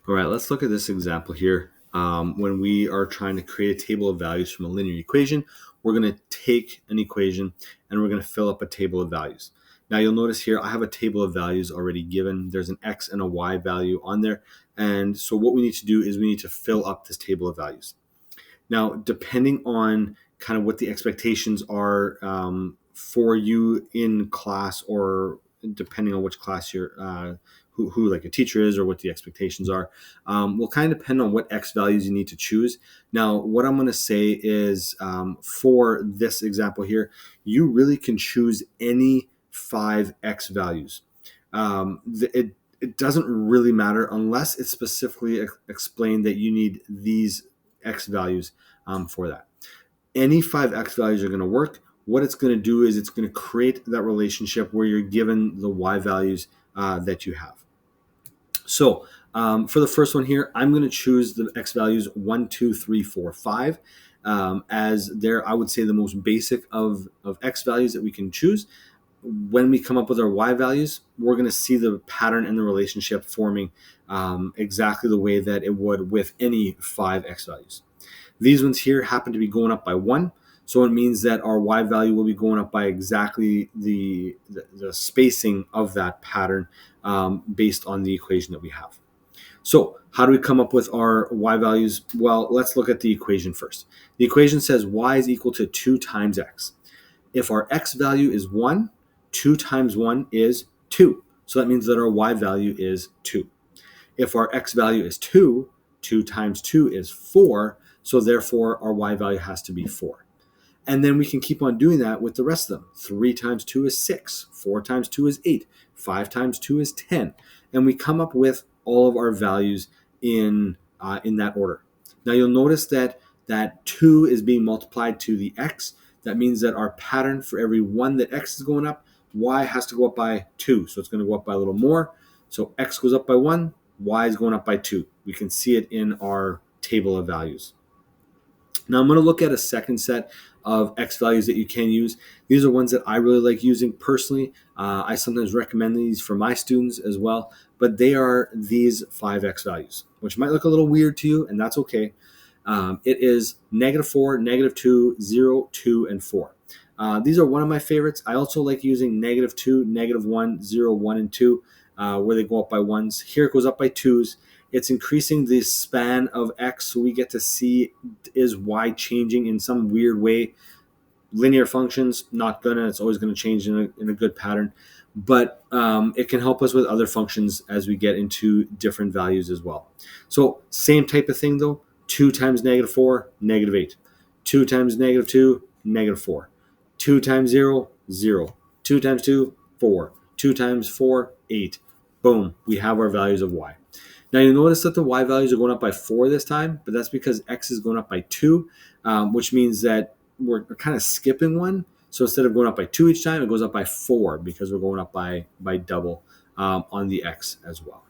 All right, let's look at this example here. When we are trying to create a table of values from a linear equation, we're going to take an equation and we're going to fill up a table of values. Now you'll notice here I have a table of values already given. There's an x and a y value on there. And so what we need to do is we need to fill up this table of values. Now, depending on kind of what the expectations are for you in class, or depending on which class you're, who like a teacher is, or what the expectations are, will kind of depend on what X values you need to choose. Now, what I'm going to say is for this example here, you really can choose any 5X values. It doesn't really matter unless it's specifically explained that you need these X values for that. Any 5X values are going to work. What it's going to do is it's going to create that relationship where you're given the Y values that you have. So for the first one here, I'm going to choose the X values 1, 2, 3, 4, 5 as they're, I would say, the most basic of X values that we can choose. When we come up with our Y values, we're going to see the pattern and the relationship forming exactly the way that it would with any 5X values. These ones here happen to be going up by 1. So it means that our Y value will be going up by exactly the spacing of that pattern based on the equation that we have. So how do we come up with our Y values? Well, let's look at the equation first. The equation says Y is equal to 2 times X. If our X value is 1, 2 times 1 is 2. So that means that our Y value is 2. If our X value is 2, 2 times 2 is 4. So therefore, our Y value has to be 4. And then we can keep on doing that with the rest of them. 3 times 2 is 6. 4 times 2 is 8. 5 times 2 is 10. And we come up with all of our values in that order. Now you'll notice that 2 is being multiplied to the X. That means that our pattern for every 1 that X is going up, Y has to go up by 2. So it's going to go up by a little more. So X goes up by 1, Y is going up by 2. We can see it in our table of values. Now I'm going to look at a second set of X values that you can use. These are ones that I really like using personally. I sometimes recommend these for my students as well, but they are these 5X values, which might look a little weird to you, and that's okay. It is -4, -2, 0, 2, and 4. These are one of my favorites. I also like using -2, -1, 0, 1, and 2, where they go up by 1s. Here it goes up by 2s. It's increasing the span of X, so we get to see is Y changing in some weird way. Linear functions, not gonna. It's always going to change in a good pattern. But it can help us with other functions as we get into different values as well. So same type of thing though. 2 times -4, -8. 2 times -2, -4. 2 times 0, 0. 2 times 2, 4. 2 times 4, 8. Boom, we have our values of Y. Now you'll notice that the Y values are going up by 4 this time, but that's because X is going up by 2, which means that we're kind of skipping one. So instead of going up by 2 each time, it goes up by 4 because we're going up by double on the X as well.